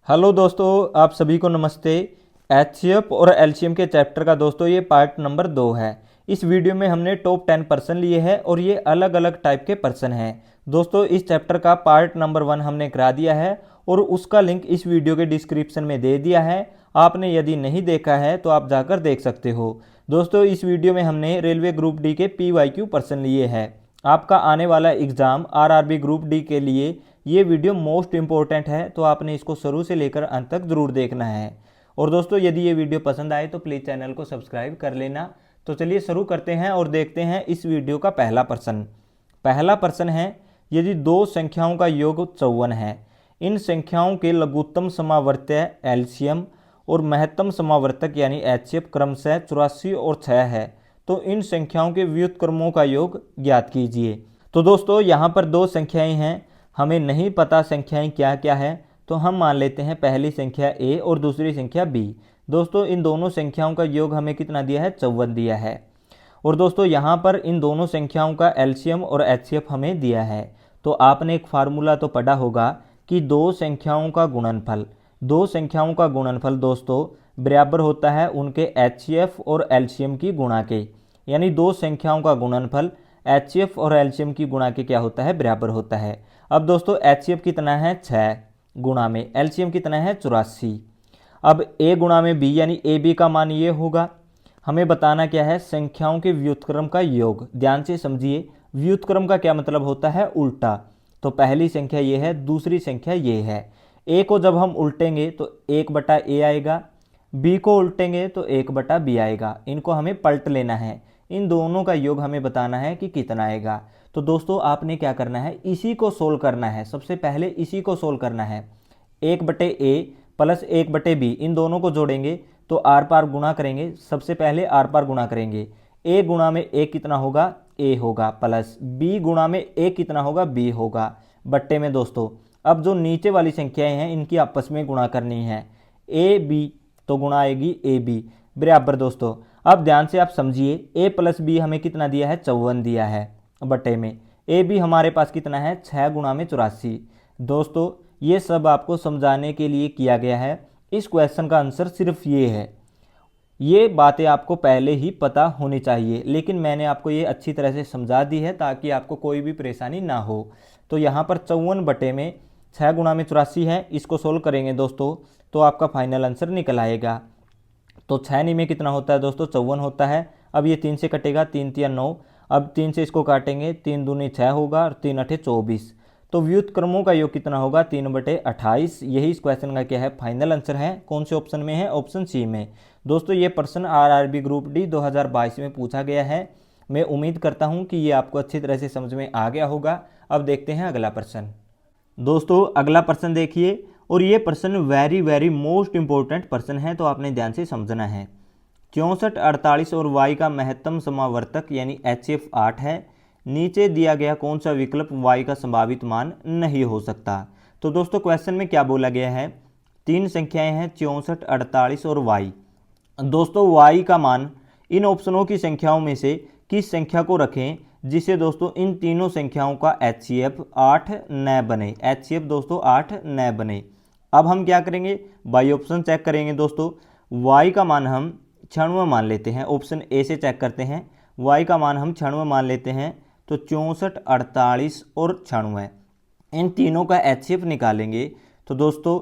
Hello दोस्तों, आप सभी को नमस्ते। एचसीएफ और एलसीएम के चैप्टर का दोस्तों ये पार्ट नंबर 2 है। इस वीडियो में हमने टॉप 10 पर्सन लिए हैं और ये अलग अलग टाइप के पर्सन हैं। दोस्तों इस चैप्टर का पार्ट नंबर 1 हमने करा दिया है और उसका लिंक इस वीडियो के डिस्क्रिप्शन में दे दिया है। आपने यदि नहीं देखा है तो आप जाकर देख सकते हो। दोस्तों इस वीडियो में हमने रेलवे ग्रुप डी के PYQ पर्सन लिए हैं। आपका आने वाला एग्ज़ाम आरआरबी ग्रुप डी के लिए ये वीडियो मोस्ट इंपॉर्टेंट है, तो आपने इसको शुरू से लेकर अंत तक ज़रूर देखना है। और दोस्तों यदि ये वीडियो पसंद आए तो प्लीज़ चैनल को सब्सक्राइब कर लेना। तो चलिए शुरू करते हैं और देखते हैं इस वीडियो का पहला प्रश्न है, यदि दो संख्याओं का योग 54 है, इन संख्याओं के लघुत्तम समावर्त्य एलसीएम और महत्तम समावर्तक यानी एचसीएफ क्रमशः 84 और 6 है, तो इन संख्याओं के व्युत्क्रमों का योग ज्ञात कीजिए। तो दोस्तों यहाँ पर दो संख्याएं हैं, हमें नहीं पता संख्याएं क्या क्या है, तो हम मान लेते हैं पहली संख्या A और दूसरी संख्या B। दोस्तों इन दोनों संख्याओं का योग हमें कितना दिया है, 54 दिया है। और दोस्तों यहाँ पर इन दोनों संख्याओं का एलसीएम और एचसीएफ हमें दिया है। तो आपने एक फार्मूला तो पढ़ा होगा कि दो संख्याओं का गुणनफल दोस्तों बराबर होता है उनके एचसीएफ और एलसीएम की गुणा के। यानी दो संख्याओं का गुणनफल एचसीएफ और एलसीएम की गुणा के क्या होता है, बराबर होता है। अब दोस्तों एचसीएफ कितना है, 6 गुणा में एलसीएम कितना है, 84। अब ए गुणा में बी यानी ए बी का मान ये होगा। हमें बताना क्या है, संख्याओं के व्युत्क्रम का योग। ध्यान से समझिए, व्युत्क्रम का क्या मतलब होता है, उल्टा। तो पहली संख्या ये है, दूसरी संख्या ये है। ए को जब हम उल्टेंगे तो 1/a आएगा, बी को उल्टेंगे तो 1/b आएगा। इनको हमें पलट लेना है, इन दोनों का योग हमें बताना है कि कितना आएगा। तो दोस्तों आपने क्या करना है, इसी को सोल्व करना है। सबसे पहले इसी को सोल्व करना है। 1/a प्लस 1/b इन दोनों को जोड़ेंगे तो आर पार गुणा करेंगे। सबसे पहले आर पार गुणा करेंगे। a गुणा में a कितना होगा, a होगा, प्लस b गुणा में a कितना होगा, b होगा, बट्टे में दोस्तों अब जो नीचे वाली संख्याएं हैं इनकी आपस में गुणा करनी है। a b तो गुणा आएगी a b बराबर। दोस्तों अब ध्यान से आप समझिए, a प्लस b हमें कितना दिया है, 54 दिया है, बटे में ए बी हमारे पास कितना है, 6 गुणा में 84। दोस्तों ये सब आपको समझाने के लिए किया गया है। इस क्वेश्चन का आंसर सिर्फ ये है। ये बातें आपको पहले ही पता होनी चाहिए, लेकिन मैंने आपको ये अच्छी तरह से समझा दी है ताकि आपको कोई भी परेशानी ना हो। तो यहाँ पर 54 बटे में 6 गुणा में 84 है, इसको सोल्व करेंगे दोस्तों तो आपका फाइनल आंसर निकल आएगा। तो 6 में कितना होता है दोस्तों, 54 होता है। अब ये 3 से कटेगा, 3 3 9, अब 3 से इसको काटेंगे, 3 दूनी 6 होगा और 3 8 24। तो व्युत्क्रमों का योग कितना होगा, 3/28। यही इस क्वेश्चन का क्या है, फाइनल आंसर है। कौन से ऑप्शन में है, ऑप्शन सी में। दोस्तों ये प्रश्न आरआरबी ग्रुप डी 2022 में पूछा गया है। मैं उम्मीद करता हूँ कि ये आपको अच्छी तरह से समझ में आ गया होगा। अब देखते हैं अगला प्रश्न। दोस्तों अगला प्रश्न देखिए, और ये प्रश्न वेरी वेरी मोस्ट इंपॉर्टेंट प्रश्न है, तो आपने ध्यान से समझना है। 64 48 और y का महत्तम समावर्तक यानी HCF 8 है। नीचे दिया गया कौन सा विकल्प y का संभावित मान नहीं हो सकता। तो दोस्तों क्वेश्चन में क्या बोला गया है, तीन संख्याएं हैं 64 48 और y। दोस्तों y का मान इन ऑप्शनों की संख्याओं में से किस संख्या को रखें जिससे दोस्तों इन तीनों संख्याओं का HCF 8 न बने। HCF दोस्तों 8 न बने। अब हम क्या करेंगे, बाई ऑप्शन चेक करेंगे। दोस्तों y का मान हम 96 मान लेते हैं, ऑप्शन ए से चेक करते हैं। y का मान हम 96 मान लेते हैं, तो 64 48 और 96 इन तीनों का HCF निकालेंगे। तो दोस्तों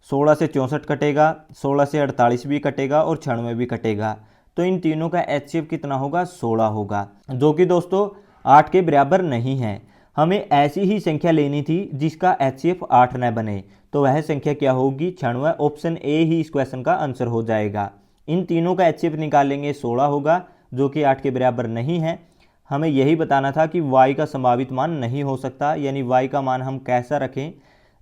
16 से 64 कटेगा, 16 से 48 भी कटेगा और 96 भी कटेगा। तो इन तीनों का HCF कितना होगा, 16 होगा, जो कि दोस्तों 8 के बराबर नहीं है। हमें ऐसी ही संख्या लेनी थी जिसका HCF 8 न बने, तो वह संख्या क्या होगी, 96। ऑप्शन ए ही इस क्वेश्चन का आंसर हो जाएगा। इन तीनों का HCF निकालेंगे, 16 होगा, जो कि 8 के बराबर नहीं है। हमें यही बताना था कि y का संभावित मान नहीं हो सकता, यानी y का मान हम कैसा रखें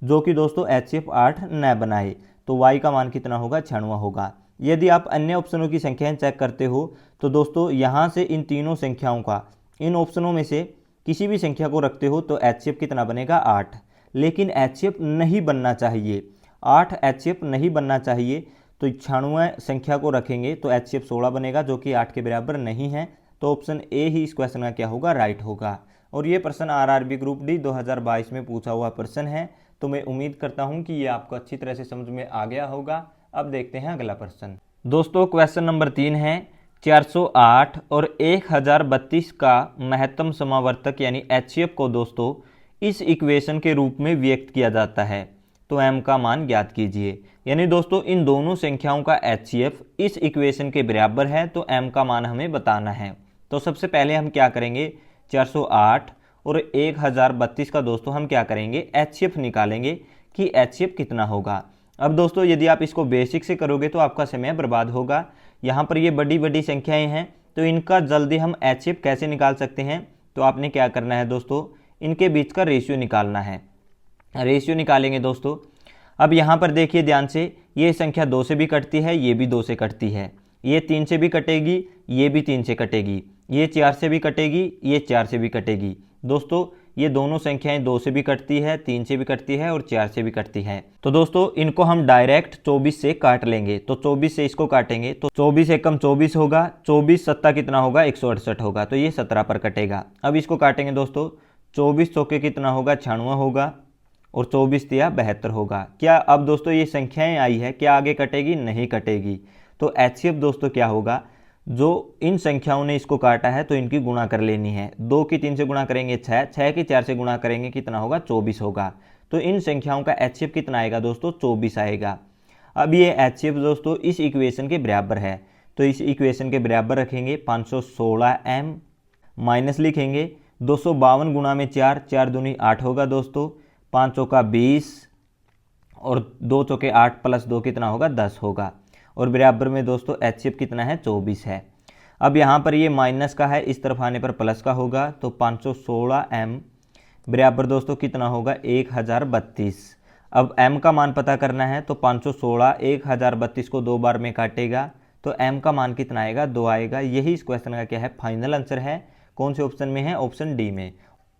जो कि दोस्तों HCF 8 न बनाए। तो y का मान कितना होगा, 96 होगा। यदि आप अन्य ऑप्शनों की संख्याएं चेक करते हो तो दोस्तों यहाँ से इन तीनों संख्याओं का, इन ऑप्शनों में से किसी भी संख्या को रखते हो तो HCF कितना बनेगा, 8। लेकिन HCF नहीं बनना चाहिए, 8 HCF नहीं बनना चाहिए। तो 96 संख्या को रखेंगे तो HCF 16 बनेगा, जो कि 8 के बराबर नहीं है। तो ऑप्शन ए ही इस क्वेश्चन का क्या होगा, राइट होगा। और ये प्रश्न आरआरबी ग्रुप डी 2022 में पूछा हुआ प्रश्न है। तो मैं उम्मीद करता हूं कि ये आपको अच्छी तरह से समझ में आ गया होगा। अब देखते हैं अगला प्रश्न। दोस्तों क्वेश्चन नंबर 3 है 408 और 1032 का महत्तम समावर्तक यानी HCF को दोस्तों इस इक्वेशन के रूप में व्यक्त किया जाता है, तो m का मान ज्ञात कीजिए। यानी दोस्तों इन दोनों संख्याओं का HCF इस इक्वेशन के बराबर है, तो m का मान हमें बताना है। तो सबसे पहले हम क्या करेंगे, 408 और 1032 का दोस्तों हम क्या करेंगे, HCF निकालेंगे कि HCF कितना होगा। अब दोस्तों यदि आप इसको बेसिक से करोगे तो आपका समय बर्बाद होगा। यहाँ पर ये बड़ी बड़ी संख्याएं हैं, तो इनका जल्दी हम HCF कैसे निकाल सकते हैं, तो आपने क्या करना है दोस्तों, इनके बीच का रेशियो निकालना है। रेशियो निकालेंगे दोस्तों। अब यहाँ पर देखिए ध्यान से, ये संख्या 2 से भी कटती है, ये भी 2 से कटती है, ये 3 से भी कटेगी, ये भी 3 से कटेगी, ये 4 से भी कटेगी, ये 4 से भी कटेगी। दोस्तों ये दोनों संख्याएं 2 से भी कटती है, 3 से भी कटती है और 4 से भी कटती है। तो दोस्तों इनको हम डायरेक्ट 24 से काट लेंगे। तो 24 से इसको काटेंगे तो 24 एकम 24 होगा, 24 सत्ता कितना होगा, 168 होगा, तो ये 17 पर कटेगा। अब इसको काटेंगे दोस्तों, 24 चौके कितना होगा, 96 होगा, और 24 तिया 72 होगा। क्या अब दोस्तों ये संख्याएं आई है, क्या आगे कटेगी, नहीं कटेगी। तो HCF दोस्तों क्या होगा, जो इन संख्याओं ने इसको काटा है तो इनकी गुणा कर लेनी है। 2 की 3 से गुणा करेंगे 6, 6 की 4 से गुणा करेंगे कितना होगा, 24 होगा। तो इन संख्याओं का HCF कितना आएगा दोस्तों, 24 आएगा। अब ये HCF दोस्तों इस इक्वेशन के बराबर है, तो इस इक्वेशन के बराबर रखेंगे 516m माइनस लिखेंगे 252 गुणा में 4, 4 दूनी 8 होगा दोस्तों, 5 चौका 20 और 2 चौके 8 प्लस 2 कितना होगा, 10 होगा, और बराबर में दोस्तों HCF कितना है, 24 है। अब यहाँ पर ये माइनस का है, इस तरफ आने पर प्लस का होगा, तो 516m बराबर दोस्तों कितना होगा, 1032। अब m का मान पता करना है, तो 516 1032 को 2 बार में काटेगा, तो m का मान कितना आएगा, 2 आएगा। यही इस क्वेश्चन का क्या है, फाइनल आंसर है। कौन से ऑप्शन में है, ऑप्शन डी में।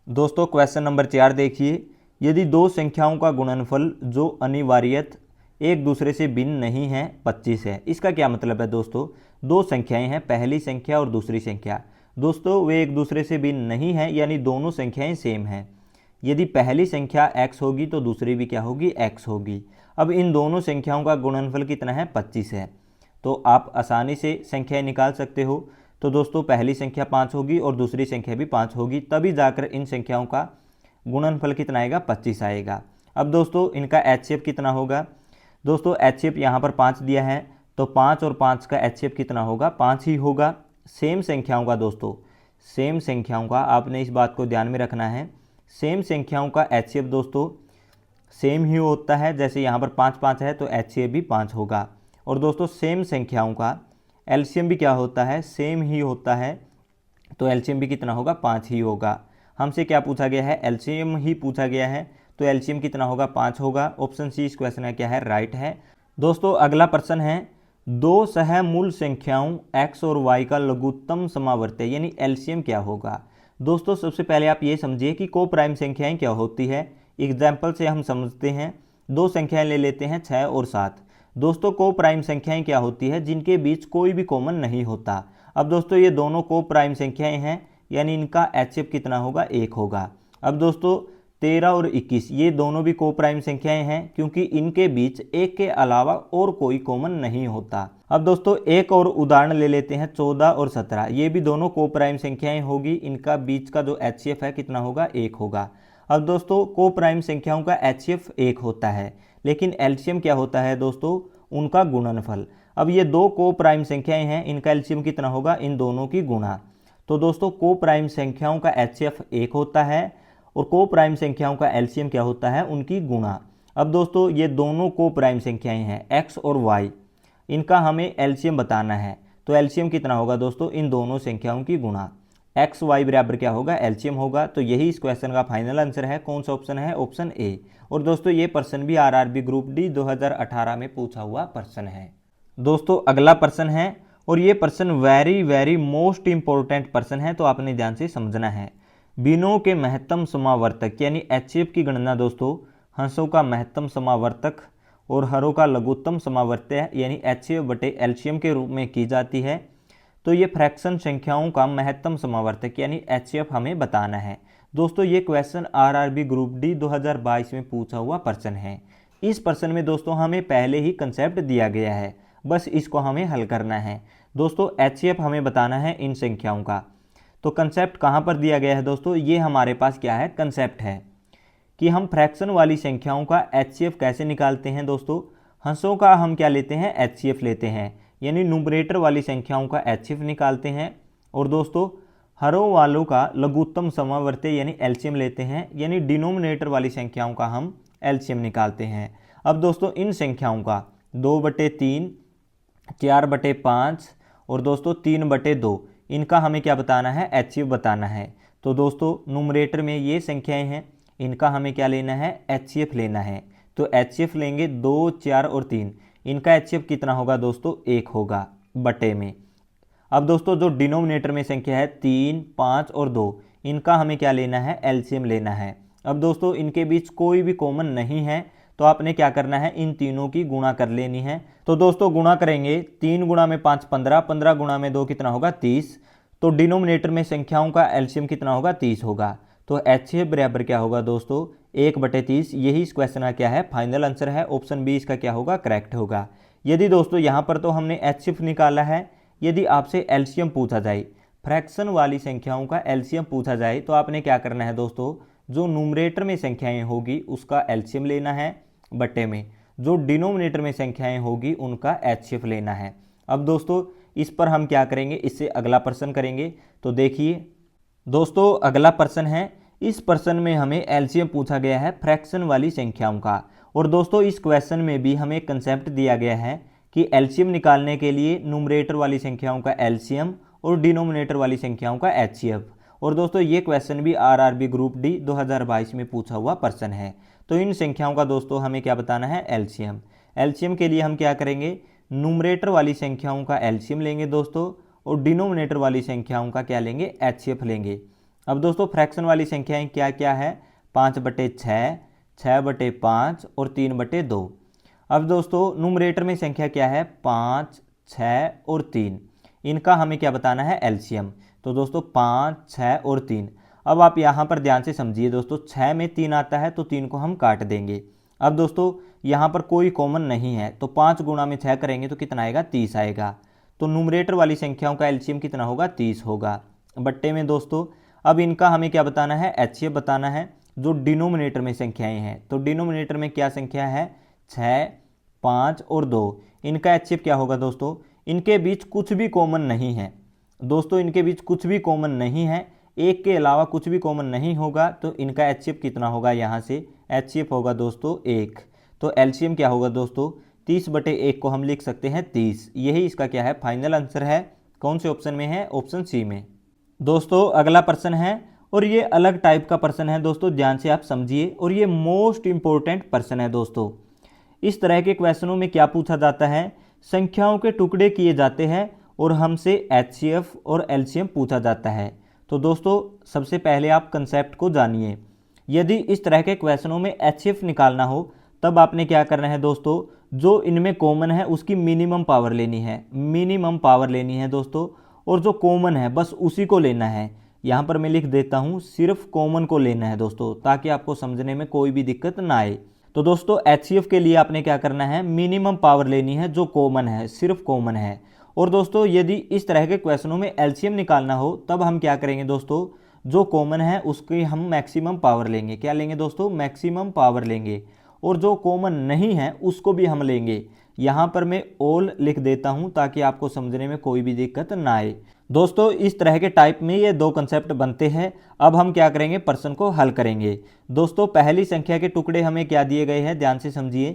दोस्तों क्वेश्चन नंबर 4 देखिए, यदि दो संख्याओं का गुणनफल जो अनिवार्यतः एक दूसरे से भिन्न नहीं है 25 है। इसका क्या मतलब है दोस्तों, दो संख्याएं हैं, पहली संख्या और दूसरी संख्या, दोस्तों वे एक दूसरे से भिन्न नहीं है, यानी दोनों संख्याएं सेम हैं। यदि पहली संख्या x होगी तो दूसरी भी क्या होगी, x होगी। अब इन दोनों संख्याओं का गुणनफल कितना है, 25 है, तो आप आसानी से संख्याएं निकाल सकते हो। तो दोस्तों पहली संख्या 5 होगी और दूसरी संख्या भी 5 होगी, तभी जाकर इन संख्याओं का गुणनफल कितना आएगा, 25 आएगा। अब दोस्तों इनका HCF कितना होगा, दोस्तों HCF यहाँ पर 5 दिया है, तो 5 और 5 का HCF कितना होगा, 5 ही होगा। सेम संख्याओं का दोस्तों, सेम संख्याओं का आपने इस बात को ध्यान में रखना है, सेम संख्याओं का HCF दोस्तों सेम ही होता है। जैसे यहाँ पर 5 5 है तो HCF भी 5 होगा। और दोस्तों सेम संख्याओं का LCM भी क्या होता है, सेम ही होता है, तो LCM भी कितना होगा, 5 ही होगा। हमसे क्या पूछा गया है, LCM ही पूछा गया है, तो LCM कितना होगा, 5 होगा। ऑप्शन सी इस क्वेश्चन का क्या है, राइट है। दोस्तों अगला प्रश्न है, दो सहमूल संख्याओं x और y का लघुत्तम समावर्त है, यानी LCM क्या होगा। दोस्तों सबसे पहले आप ये समझिए कि को प्राइम संख्याएं क्या होती है। एग्जाम्पल से हम समझते हैं, दो संख्याएं ले लेते हैं 6 और 7। दोस्तों को प्राइम संख्याएं क्या होती है, जिनके बीच कोई भी कॉमन नहीं होता। अब दोस्तों ये दोनों को प्राइम संख्याएं हैं, यानी इनका HCF कितना होगा, 1 होगा। अब दोस्तों 13 और 21 ये दोनों भी को प्राइम संख्याएं हैं, क्योंकि इनके बीच एक के अलावा और कोई कॉमन नहीं होता। अब दोस्तों एक और उदाहरण ले लेते हैं, 14 और 17 ये भी दोनों को प्राइम संख्याएं होगी, इनका बीच का जो HCF है कितना होगा, 1 होगा। अब दोस्तों को प्राइम संख्याओं का HCF 1 होता है, लेकिन LCM क्या होता है दोस्तों, उनका गुणनफल। अब ये दो को प्राइम संख्याएं हैं, इनका LCM कितना होगा, इन दोनों की गुणा। तो दोस्तों को प्राइम संख्याओं का HCF 1 होता है और को प्राइम संख्याओं का LCM क्या होता है, उनकी गुणा। अब दोस्तों ये दोनों को प्राइम संख्याएं हैं x और y, इनका हमें LCM बताना है, तो LCM कितना होगा दोस्तों, इन दोनों संख्याओं की गुणा। x y बराबर क्या होगा, LCM होगा। तो यही इस क्वेश्चन का फाइनल आंसर है। कौन सा ऑप्शन है, ऑप्शन ए। और दोस्तों ये प्रश्न भी RRB ग्रुप डी 2018 में पूछा हुआ प्रश्न है। दोस्तों अगला प्रश्न है, और ये प्रश्न वेरी मोस्ट इंपॉर्टेंट प्रश्न है, तो आपने ध्यान से समझना है। बिनों के महत्तम समावर्तक यानी HCF की गणना दोस्तों हंसों का महत्तम समावर्तक और हरों का लघुत्तम समावर्तक यानी HCF बटे LCM के रूप में की जाती है। तो ये फ्रैक्शन संख्याओं का महत्तम समावर्तक यानी HCF हमें बताना है। दोस्तों ये क्वेश्चन आरआरबी ग्रुप डी 2022 में पूछा हुआ प्रश्न है। इस प्रश्न में दोस्तों हमें पहले ही कंसेप्ट दिया गया है, बस इसको हमें हल करना है। दोस्तों एचसीएफ हमें बताना है इन संख्याओं का। तो कंसेप्ट कहाँ पर दिया गया है दोस्तों, ये हमारे पास क्या है, कंसेप्ट है कि हम फ्रैक्शन वाली संख्याओं का एचसीएफ कैसे निकालते हैं। दोस्तों हंसों का हम क्या लेते हैं, एचसीएफ लेते हैं, यानी न्यूमरेटर वाली संख्याओं का एचसीएफ निकालते हैं। और दोस्तों हरों वालों का लघुत्तम समावर्ती यानी एलसीएम लेते हैं, यानी डिनोमिनेटर वाली संख्याओं का हम एलसीएम निकालते हैं। अब दोस्तों इन संख्याओं का 2/3, 4/5 और दोस्तों 3/2 इनका हमें क्या बताना है, एचसीएफ बताना है। तो दोस्तों न्यूमरेटर में ये संख्याएं हैं, इनका हमें क्या लेना है, एचसीएफ लेना है। तो एचसीएफ लेंगे 2, 4 और 3, इनका एचसीएफ कितना होगा दोस्तों, 1 होगा बटे में। अब दोस्तों जो डिनोमिनेटर में संख्या है 3, 5 और 2, इनका हमें क्या लेना है, एलसीएम लेना है। अब दोस्तों इनके बीच कोई भी कॉमन नहीं है, तो आपने क्या करना है, इन तीनों की गुणा कर लेनी है। तो दोस्तों गुणा करेंगे, 3 गुणा में 5 15, 15 गुणा में 2 कितना होगा, 30। तो डिनोमिनेटर में संख्याओं का एलसीएम कितना होगा, 30 होगा। तो एचसीएफ बराबर क्या होगा दोस्तों, 1/30। यही इस क्वेश्चन का क्या है, फाइनल आंसर है। ऑप्शन बी इसका क्या होगा, करेक्ट होगा। यदि दोस्तों यहाँ पर तो हमने एचसीएफ निकाला है, यदि आपसे एलसीएम पूछा जाए, फ्रैक्शन वाली संख्याओं का एलसीएम पूछा जाए, तो आपने क्या करना है दोस्तों, जो न्यूमरेटर में संख्याएं होगी उसका एलसीएम लेना है बटे में, जो डिनोमिनेटर में संख्याएं होगी उनका एचसीएफ लेना है। अब दोस्तों इस पर हम क्या करेंगे, इससे अगला प्रश्न करेंगे। तो देखिए दोस्तों अगला प्रश्न है, इस प्रश्न में हमें एलसीएम पूछा गया है फ्रैक्शन वाली संख्याओं का। और दोस्तों इस क्वेश्चन में भी हमें कंसेप्ट दिया गया है कि एलसीएम निकालने के लिए न्यूमरेटर वाली संख्याओं का एलसीएम और डिनोमिनेटर वाली संख्याओं का एचसीएफ। और दोस्तों ये क्वेश्चन भी आरआरबी ग्रुप डी 2022 में पूछा हुआ प्रश्न है। तो इन संख्याओं का दोस्तों हमें क्या बताना है, एलसीएम। एलसीएम के लिए हम क्या करेंगे, न्यूमरेटर वाली संख्याओं का एलसीएम लेंगे दोस्तों, और डिनोमिनेटर वाली संख्याओं का क्या लेंगे, एचसीएफ लेंगे। अब दोस्तों फ्रैक्शन वाली संख्याएं क्या क्या है, 5/6, 6/5 और 3/2। अब दोस्तों न्यूमरेटर में संख्या क्या है, 5, 6 और 3, इनका हमें क्या बताना है, एलसीएम। तो दोस्तों 5, 6 और 3। अब आप यहाँ पर ध्यान से समझिए दोस्तों, 6 में 3 आता है तो 3 को हम काट देंगे। अब दोस्तों यहाँ पर कोई कॉमन नहीं है, तो 5 गुणा में 6 करेंगे तो कितना आएगा, 30 आएगा। तो न्यूमरेटर वाली संख्याओं का एलसीएम कितना होगा, 30 होगा बट्टे में दोस्तों। अब इनका हमें क्या बताना है, एचसीएफ बताना है, जो डिनोमिनेटर में संख्याएं हैं। तो डिनोमिनेटर में क्या संख्या है, 6, 5 और 2, इनका एचसीएफ क्या होगा दोस्तों, इनके बीच कुछ भी कॉमन नहीं है दोस्तों, इनके बीच कुछ भी कॉमन नहीं है, एक के अलावा कुछ भी कॉमन नहीं होगा, तो इनका एचसीएफ कितना होगा, यहाँ से एचसीएफ होगा दोस्तों 1। तो एलसीएम क्या होगा दोस्तों, 30/1 को हम लिख सकते हैं 30। यही इसका क्या है, फाइनल आंसर है। कौन से ऑप्शन में है, ऑप्शन सी में। दोस्तों अगला प्रश्न है, और ये अलग टाइप का प्रश्न है दोस्तों, ध्यान से आप समझिए, और ये मोस्ट इंपॉर्टेंट प्रश्न है दोस्तों। इस तरह के क्वेश्चनों में क्या पूछा जाता है, संख्याओं के टुकड़े किए जाते हैं और हमसे एचसीएफ और एलसीएम पूछा जाता है। तो दोस्तों सबसे पहले आप कंसेप्ट को जानिए। यदि इस तरह के क्वेश्चनों में एचसीएफ निकालना हो, तब आपने क्या करना है दोस्तों, जो इनमें कॉमन है उसकी मिनिमम पावर लेनी है, मिनिमम पावर लेनी है दोस्तों, और जो कॉमन है बस उसी को लेना है। यहाँ पर मैं लिख देता हूँ, सिर्फ कॉमन को लेना है दोस्तों, ताकि आपको समझने में कोई भी दिक्कत ना आए। तो दोस्तों एचसीएफ के लिए आपने क्या करना है, मिनिमम पावर लेनी है, जो कॉमन है, सिर्फ कॉमन है। और दोस्तों यदि इस तरह के क्वेश्चनों में एलसीएम निकालना हो, तब हम क्या करेंगे दोस्तों, जो कॉमन है उसकी हम मैक्सिमम पावर लेंगे। क्या लेंगे दोस्तों, मैक्सिमम पावर लेंगे। और जो कॉमन नहीं है उसको भी हम लेंगे। यहाँ पर मैं ऑल लिख देता हूँ, ताकि आपको समझने में कोई भी दिक्कत ना आए। दोस्तों इस तरह के टाइप में ये दो कंसेप्ट बनते हैं। अब हम क्या करेंगे, प्रश्न को हल करेंगे। दोस्तों पहली संख्या के टुकड़े हमें क्या दिए गए हैं, ध्यान से समझिए।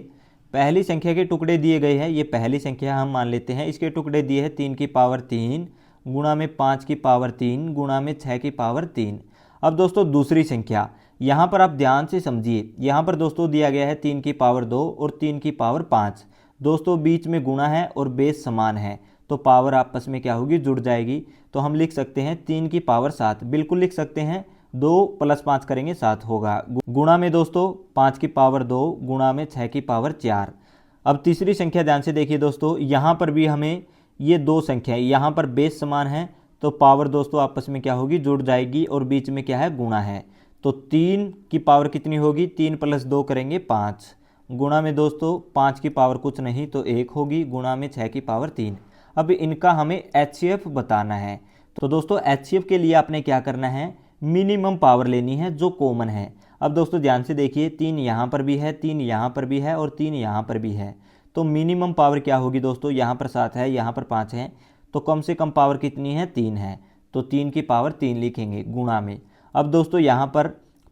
पहली संख्या के टुकड़े दिए गए हैं, ये पहली संख्या हम मान लेते हैं। इसके टुकड़े दिए हैं 3 की पावर 3 गुणा में 5 की पावर 3 गुणा में 6 की पावर 3। अब दोस्तों दूसरी संख्या, यहाँ पर आप ध्यान से समझिए। यहाँ पर दोस्तों दिया गया है 3 की पावर 2 और 3 की पावर 5। दोस्तों बीच में गुणा है और बेस समान है, तो पावर आपस में क्या होगी, जुड़ जाएगी। तो हम लिख सकते हैं 3 की पावर 7, बिल्कुल लिख सकते हैं। 2 + 5 करेंगे 7 होगा, गुणा में दोस्तों 5 की पावर 2 गुणा में 6 की पावर 4। अब तीसरी संख्या ध्यान से देखिए दोस्तों, यहाँ पर भी हमें ये दो संख्या, यहाँ पर बेस समान है, तो पावर दोस्तों आपस में क्या होगी, जुड़ जाएगी, और बीच में क्या है, गुणा है। तो 3 की पावर कितनी होगी, 3 + 2 करेंगे 5, गुणा में दोस्तों 5 की पावर कुछ नहीं तो 1 होगी, गुणा में 6 की पावर 3। अब इनका हमें HCF बताना है। तो दोस्तों HCF के लिए आपने क्या करना है, मिनिमम पावर लेनी है जो कॉमन है। अब दोस्तों ध्यान से देखिए, 3 यहाँ पर भी है, 3 यहाँ पर भी है और 3 यहाँ पर भी है। तो मिनिमम पावर क्या होगी दोस्तों, यहाँ पर 7 है, यहाँ पर 5 है, तो कम से कम पावर कितनी है, 3 है। तो 3 की पावर 3 लिखेंगे गुणा में। अब दोस्तों यहाँ पर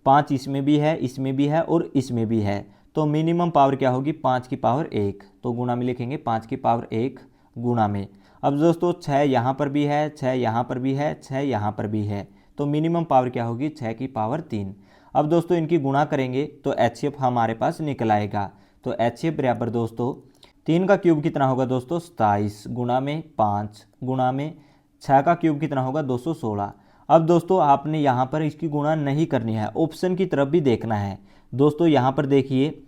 5 इसमें भी है, इसमें भी है और इसमें भी है, तो मिनिमम पावर क्या होगी, 5 की पावर 1, तो गुणा में लिखेंगे 5 की पावर 1 गुणा में। अब दोस्तों 6 यहाँ पर भी है, 6 यहाँ पर भी है, 6 यहाँ पर भी है, तो मिनिमम पावर क्या होगी, 6 की पावर 3। अब दोस्तों इनकी गुणा करेंगे तो HCF हमारे पास निकल आएगा। तो HCF बराबर दोस्तों 3 का क्यूब कितना होगा दोस्तों, 27, गुणा में 5, गुणा में 6 का क्यूब कितना होगा, 216। अब दोस्तों आपने यहाँ पर इसकी गुणा नहीं करनी है, ऑप्शन की तरफ भी देखना है। दोस्तों यहाँ पर देखिए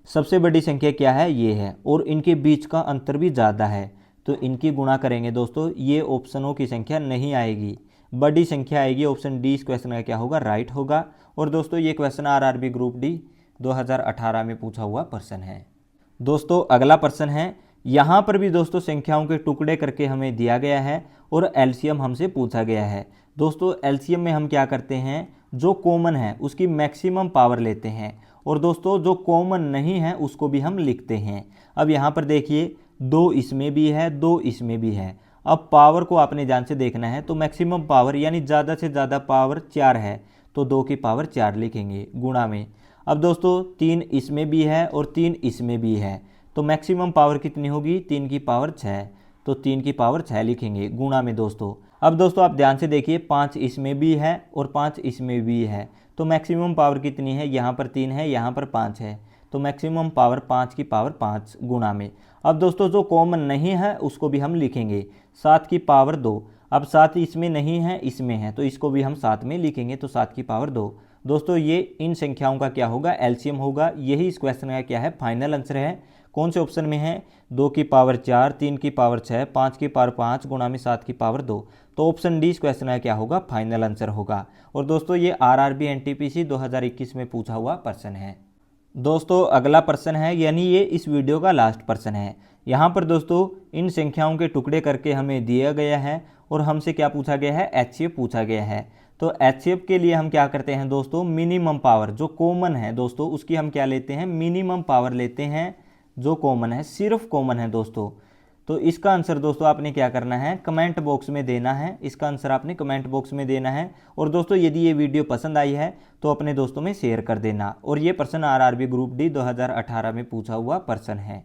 सबसे बड़ी संख्या क्या है, ये है, और इनके बीच का अंतर भी ज़्यादा है, तो इनकी गुणा करेंगे दोस्तों, ये ऑप्शनों की संख्या नहीं आएगी, बड़ी संख्या आएगी। ऑप्शन डी इस क्वेश्चन का क्या होगा, राइट होगा। और दोस्तों ये क्वेश्चन RRB ग्रुप डी 2018 में पूछा हुआ प्रश्न है। दोस्तों अगला प्रश्न है, यहाँ पर भी दोस्तों संख्याओं के टुकड़े करके हमें दिया गया है और LCM हमसे पूछा गया है। दोस्तों LCM में हम क्या करते हैं, जो कॉमन है उसकी मैक्सिमम पावर लेते हैं, और दोस्तों जो कॉमन नहीं है उसको भी हम लिखते हैं। अब यहाँ पर देखिए 2 इसमें भी है, 2 इसमें भी है। अब पावर को आपने ध्यान से देखना है, तो मैक्सिमम पावर यानी ज़्यादा से ज़्यादा पावर 4 है, तो 2 की पावर 4 लिखेंगे गुणा में। अब दोस्तों 3 इसमें भी है और 3 इसमें भी है, तो मैक्सिमम पावर कितनी होगी, 3 की पावर 6, तो 3 की पावर 6 लिखेंगे गुणा में दोस्तों। अब दोस्तों आप ध्यान से देखिए 5 इसमें भी है और 5 इसमें भी है, तो मैक्सिमम पावर कितनी है, यहाँ पर 3 है, यहाँ पर 5 है, तो मैक्सिमम पावर 5 की पावर 5 गुणा में। अब दोस्तों जो कॉमन नहीं है उसको भी हम लिखेंगे, 7 की पावर 2। अब 7 इसमें नहीं है, इसमें है, तो इसको भी हम 7 में लिखेंगे, तो 7 की पावर 2। दोस्तों ये इन संख्याओं का क्या होगा, LCM होगा। यही इस क्वेश्चन का क्या है, फाइनल आंसर है। कौन से ऑप्शन में है, 2 की पावर 4, 3 की पावर 6, 5 की पावर 5 गुणा में 7 की पावर 2, तो ऑप्शन डी इस क्वेश्चन का क्या होगा, फाइनल आंसर होगा। और दोस्तों ये RRB NTPC 2021 में पूछा हुआ प्रश्न है। दोस्तों अगला प्रश्न है, यानी ये इस वीडियो का लास्ट प्रश्न है। यहाँ पर दोस्तों इन संख्याओं के टुकड़े करके हमें दिया गया है और हमसे क्या पूछा गया है, HCF पूछा गया है। तो HCF के लिए हम क्या करते हैं दोस्तों, मिनिमम पावर जो कॉमन है दोस्तों उसकी हम क्या लेते हैं, मिनिमम पावर लेते हैं, जो कॉमन है, सिर्फ कॉमन है दोस्तों। तो इसका आंसर दोस्तों आपने क्या करना है, कमेंट बॉक्स में देना है, इसका आंसर आपने कमेंट बॉक्स में देना है। और दोस्तों यदि ये वीडियो पसंद आई है तो अपने दोस्तों में शेयर कर देना। और ये प्रश्न RRB ग्रुप डी 2018 में पूछा हुआ प्रश्न है।